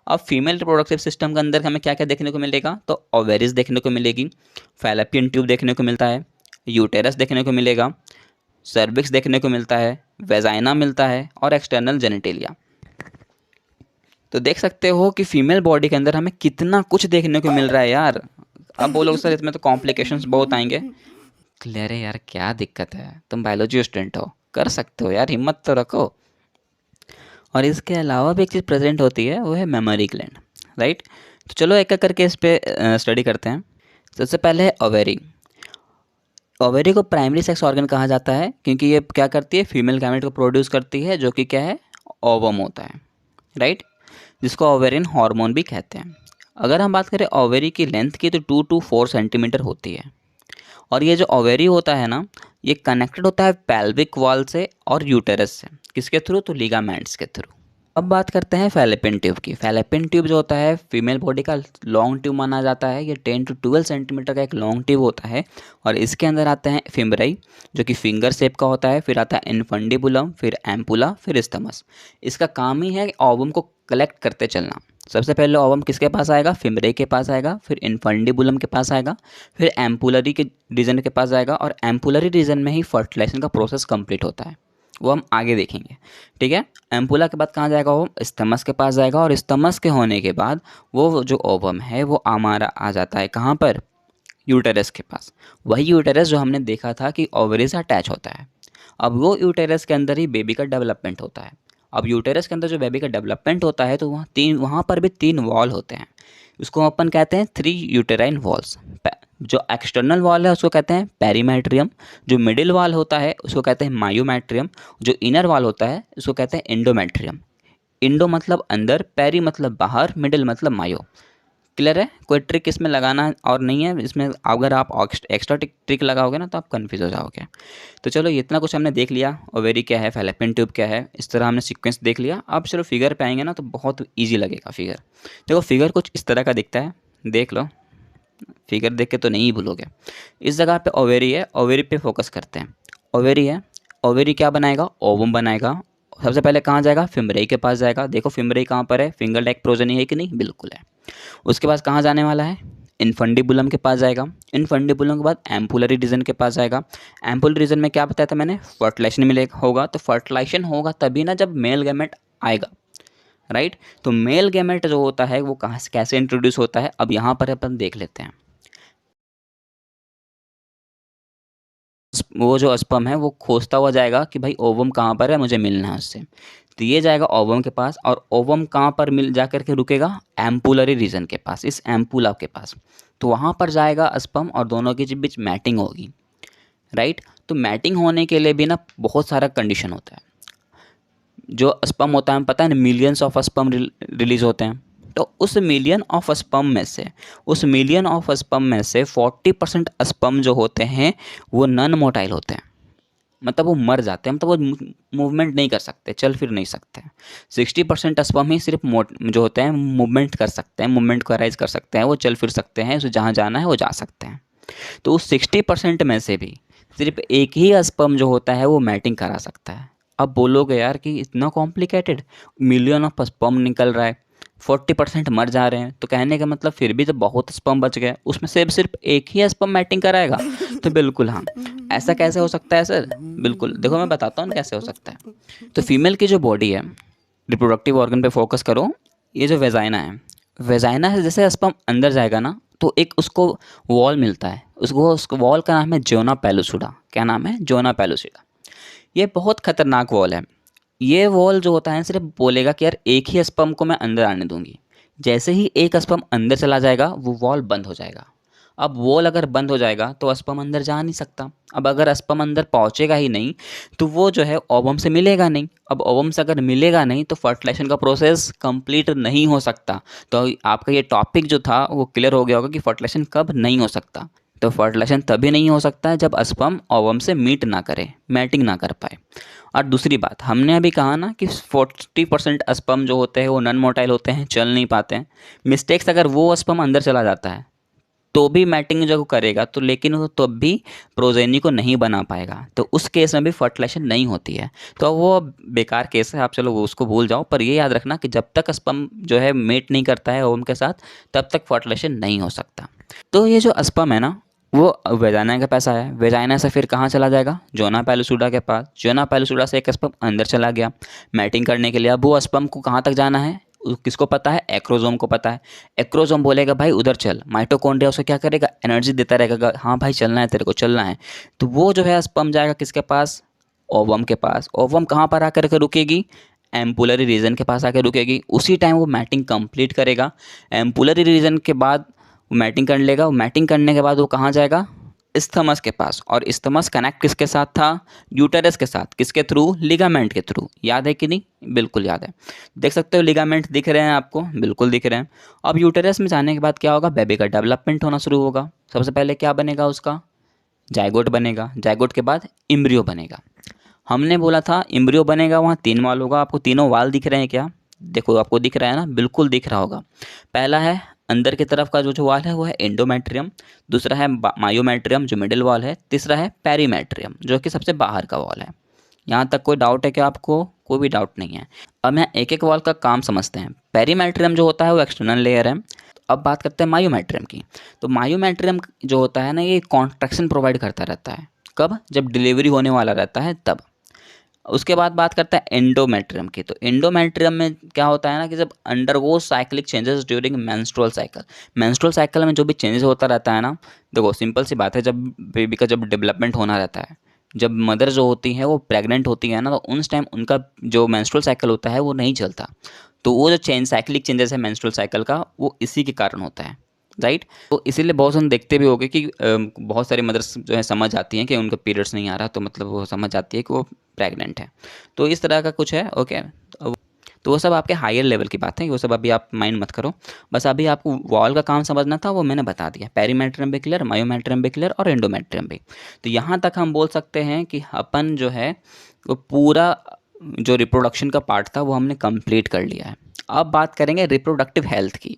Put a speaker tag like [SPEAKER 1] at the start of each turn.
[SPEAKER 1] अब female reproductive system के अंदर हमें क्या क्या देखने को मिलेगा, तो ओवेरीज देखने को मिलेगी, फैलोपियन ट्यूब देखने को मिलता है, यूटेरस देखने को मिलेगा, सर्विक्स देखने को मिलता है, वेजाइना मिलता है और एक्सटर्नल जेनिटेलिया। तो देख सकते हो कि फीमेल बॉडी के अंदर हमें कितना कुछ देखने को मिल रहा है यार। अब बोलोगे सर इसमें तो कॉम्प्लिकेशंस बहुत आएंगे। क्लियर है यार, क्या दिक्कत है, तुम बायोलॉजी स्टूडेंट हो, कर सकते हो यार, हिम्मत तो रखो। और इसके अलावा भी एक चीज़ प्रेजेंट होती है, वो है मेमोरी ग्लैंड, राइट। तो चलो एक एक करके इस पे स्टडी करते हैं। सबसे पहले है ओवेरी। ओवेरी को प्राइमरी सेक्स ऑर्गन कहा जाता है क्योंकि ये क्या करती है, फीमेल गैमेट को प्रोड्यूस करती है, जो कि क्या है, ओवम होता है, राइट, जिसको ओवेरियन हार्मोन भी कहते हैं। अगर हम बात करें ओवेरी की लेंथ की, तो 2 to 4 सेंटीमीटर होती है। और ये जो ओवेरी होता है ना, ये कनेक्टेड होता है पेल्विक वॉल से और यूटेरस से, किसके थ्रू, तो लिगामेंट्स के थ्रू। अब बात करते हैं फैलोपियन ट्यूब की। फैलोपियन ट्यूब जो होता है फीमेल बॉडी का लॉन्ग ट्यूब माना जाता है। ये 10 to 12 सेंटीमीटर का एक लॉन्ग ट्यूब होता है और इसके अंदर आते हैं फिमरई, जो कि फिंगर शेप का होता है, फिर आता है इनफंडिबुलम, फिर एम्पुला, फिर स्टमस। इसका काम ही है ओवम को कलेक्ट करते चलना। सबसे पहले ओवम किसके पास आएगा, फिमरे के पास आएगा, फिर इनफंडिबुलम के पास आएगा, फिर एम्पुलरी के रीजन के पास आएगा और एम्पुलरी रीजन में ही फर्टिलाइजेशन का प्रोसेस कंप्लीट होता है। वो हम आगे देखेंगे, ठीक है। एम्पुला के बाद कहाँ जाएगा, वो स्टमस के पास जाएगा और स्टमस के होने के बाद वो जो ओवम है वो हमारा आ जाता है कहाँ पर, यूटेरस के पास। वही यूटेरस जो हमने देखा था कि ओवरी से अटैच होता है। अब वो यूटेरस के अंदर ही बेबी का डेवलपमेंट होता है। अब यूटेरस के अंदर जो बेबी का डेवलपमेंट होता है तो वहाँ पर भी 3 वॉल होते हैं। उसको अपन कहते हैं 3 यूटेराइन वॉल्स। जो एक्सटर्नल वॉल है उसको कहते हैं पेरीमेट्रियम, जो मिडिल वॉल होता है उसको कहते हैं मायोमेट्रियम, जो इनर वॉल होता है उसको कहते हैं इंडोमेट्रियम। इंडो मतलब अंदर, पेरी मतलब बाहर, मिडिल मतलब मायो। क्लियर है, कोई ट्रिक इसमें लगाना और नहीं है इसमें। अगर आप एक्स्ट्रा ट्रिक लगाओगे ना तो आप कन्फ्यूज हो जाओगे। तो चलो इतना कुछ हमने देख लिया, ओवेरी क्या है, फैलोपियन ट्यूब क्या है, इस तरह हमने सीक्वेंस देख लिया। अब चलो फिगर पे आएंगे ना तो बहुत ईजी लगेगा फिगर। देखो फिगर कुछ इस तरह का दिखता है, देख लो, फिगर देख के तो नहीं भूलोगे। इस जगह पे ओवेरी है, ओवेरी पे फोकस करते हैं। ओवेरी है, ओवेरी क्या बनाएगा, ओवम बनाएगा। सबसे पहले कहाँ जाएगा, फिमरई के पास जाएगा। देखो फिमरई कहाँ पर है, फिंगर लाइक प्रोजनी है कि नहीं, बिल्कुल है। उसके बाद कहाँ जाने वाला है, इनफंडिबुलम के पास जाएगा। इनफंडिबुलम के बाद एम्पुलरी रीजन के पास जाएगा। एम्पुलरी रीजन में क्या बताया था मैंने, फर्टिलाइजेशन मिलेगा होगा। तो फर्टिलाइजेशन होगा तभी ना जब मेल गैमेट आएगा, राइट। तो मेल गैमेट जो होता है वो कहाँ से कैसे इंट्रोड्यूस होता है, अब यहाँ पर अपन देख लेते हैं। वो जो स्पर्म है वो खोजता हुआ जाएगा कि भाई ओवम कहाँ पर है, मुझे मिलना है उससे। तो ये जाएगा ओवम के पास और ओवम कहाँ पर मिल जा कर के रुकेगा, एम्पुलरी रीजन के पास, इस एम्पुला के पास। तो वहाँ पर जाएगा स्पर्म और दोनों के बीच मैटिंग होगी, राइट। तो मैटिंग होने के लिए भी ना बहुत सारा कंडीशन होता है। जो स्पर्म होता है हमें पता है ना, मिलियंस ऑफ स्पर्म रिलीज होते हैं। तो उस मिलियन ऑफ स्पर्म में से, 40% स्पर्म जो होते हैं वो नॉन मोटाइल होते हैं, मतलब वो मर जाते हैं, मतलब वो मूवमेंट नहीं कर सकते, चल फिर नहीं सकते। 60% स्पर्म ही सिर्फ जो होते हैं मूवमेंट कर सकते हैं, मूवमेंट को राइज कर सकते हैं, वो चल फिर सकते हैं, उसे जहाँ जाना है वो जा सकते हैं। तो उस 60% में से भी सिर्फ एक ही स्पर्म जो होता है वो मैटिंग करा सकता है। अब बोलोगे यार कि इतना कॉम्प्लिकेटेड, मिलियन ऑफ स्पर्म निकल रहा है, 40% मर जा रहे हैं, तो कहने का मतलब फिर भी तो बहुत स्पर्म बच गए, उसमें से सिर्फ एक ही स्पर्म मैटिंग कराएगा। तो बिल्कुल हाँ, ऐसा कैसे हो सकता है सर, बिल्कुल देखो मैं बताता हूँ कैसे हो सकता है। तो फीमेल की जो बॉडी है, रिप्रोडक्टिव ऑर्गन पे फोकस करो। ये जो वेजाइना है, वेजाइना से जैसे स्पर्म अंदर जाएगा ना तो एक उसको वॉल मिलता है, उसको वॉल का नाम है जोना पेलुसिडा। क्या नाम है, जोना पेलुसिडा। ये बहुत खतरनाक वॉल है। ये वॉल जो होता है सिर्फ बोलेगा कि यार एक ही स्पर्म को मैं अंदर आने दूंगी। जैसे ही एक स्पर्म अंदर चला जाएगा वो वॉल बंद हो जाएगा। अब वॉल अगर बंद हो जाएगा तो स्पर्म अंदर जा नहीं सकता। अब अगर स्पर्म अंदर पहुंचेगा ही नहीं तो वो जो है ओवम से मिलेगा नहीं। अब ओवम से अगर मिलेगा नहीं तो फर्टिलाइजेशन का प्रोसेस कंप्लीट नहीं हो सकता। तो आपका ये टॉपिक जो था वो क्लियर हो गया होगा कि फर्टिलाइजेशन कब नहीं हो सकता। तो फर्टिलाइजेशन तभी नहीं हो सकता है जब स्पर्म ओवम से मीट ना करे, मैटिंग ना कर पाए। और दूसरी बात हमने अभी कहा ना कि 40% स्पर्म जो होते हैं वो नॉन मोटाइल होते हैं, चल नहीं पाते हैं। मिस्टेक्स अगर वो स्पर्म अंदर चला जाता है तो भी मैटिंग जो करेगा तो लेकिन वो तब भी प्रोजेनी को नहीं बना पाएगा, तो उस केस में भी फर्टिलाइजेशन नहीं होती है। तो वो बेकार केस है, आप चलो उसको भूल जाओ, पर ये याद रखना कि जब तक स्पर्म जो है मेट नहीं करता है ओवम के साथ तब तक फर्टिलाइजेशन नहीं हो सकता। तो ये जो स्पर्म है ना वो वेजाइना के पास आया, वेजाइना से फिर कहाँ चला जाएगा, जोना पेलुसुडा के पास, जोना पेलुसुडा से एक स्पर्म अंदर चला गया मैटिंग करने के लिए। अब वो स्पर्म को कहाँ तक जाना है किसको पता है, एक्रोजोम को पता है। एक्रोजोम बोलेगा भाई उधर चल, माइटोकॉन्ड्रिया उसे क्या करेगा, एनर्जी देता रहेगा, हाँ भाई चलना है तेरे को चलना है। तो वो जो है स्पर्म जाएगा किसके पास, ओवम के पास। ओवम कहाँ पर आकर के रुकेगी, एम्पुलरी रीजन के पास आकर रुकेगी। उसी टाइम वो मैटिंग कंप्लीट करेगा। एम्पुलरी रीजन के बाद वो मैटिंग कर लेगा। वो मैटिंग करने के बाद वो कहाँ जाएगा, इस्थमस के पास। और इस्थमस कनेक्ट किसके साथ था, यूटेरस के साथ, किसके थ्रू, लिगामेंट के थ्रू। याद है कि नहीं, बिल्कुल याद है। देख सकते हो लिगामेंट दिख रहे हैं आपको, बिल्कुल दिख रहे हैं। अब यूटेरस में जाने के बाद क्या होगा, बेबी का डेवलपमेंट होना शुरू होगा। सबसे पहले क्या बनेगा उसका, जाइगोट बनेगा। जाइगोट के बाद इम्ब्रियो बनेगा। हमने बोला था इम्ब्रियो बनेगा, वहाँ 3 वाल होगा। आपको तीनों वाल दिख रहे हैं क्या, देखो आपको दिख रहा है ना, बिल्कुल दिख रहा होगा। पहला है अंदर की तरफ का जो वाल है वो है एंडोमेट्रियम। दूसरा है मायोमेट्रियम जो मिडिल वाल है। तीसरा है पेरीमेट्रियम जो कि सबसे बाहर का वाल है। यहाँ तक कोई डाउट है क्या आपको, कोई भी डाउट नहीं है। अब मैं एक एक वाल का काम समझते हैं। पेरीमेट्रियम जो होता है वो एक्सटर्नल लेयर है। अब बात करते हैं मायोमेट्रियम की। तो मायोमेट्रियम जो होता है ना ये कॉन्ट्रैक्शन प्रोवाइड करता रहता है। कब, जब डिलीवरी होने वाला रहता है तब। उसके बाद बात करते हैं एंडोमेट्रियम की। तो एंडोमेट्रियम में क्या होता है ना कि जब undergo cyclic changes during menstrual cycle. Menstrual cycle में जो भी चेंजेस होता रहता है ना, देखो सिंपल सी बात है, जब बेबी का जब डेवलपमेंट होना रहता है, जब मदर जो होती है वो प्रेग्नेंट होती है ना, तो उस टाइम उनका जो मेंस्ट्रुअल साइकिल होता है वो नहीं चलता। तो वो जो साइक्लिक चेंजेस है मेंस्ट्रुअल साइकिल का, वो इसी के कारण होता है, राइट। तो इसीलिए बहुत हम देखते भी होंगे कि बहुत सारी मदर्स जो है समझ आती हैं कि उनका पीरियड्स नहीं आ रहा, तो मतलब वो समझ आती है कि वो प्रेग्नेंट है। तो इस तरह का कुछ है, ओके। तो वो सब आपके हायर लेवल की बात है, वो सब अभी आप माइंड मत करो। बस अभी आपको वॉल का काम समझना था, वो मैंने बता दिया। पेरीमेट्रियम भी क्लियर, मायोमेट्रियम भी क्लियर और एंडोमेट्रियम भी। तो यहाँ तक हम बोल सकते हैं कि अपन जो है वो पूरा जो रिप्रोडक्शन का पार्ट था वो हमने कंप्लीट कर लिया है। अब बात करेंगे रिप्रोडक्टिव हेल्थ की।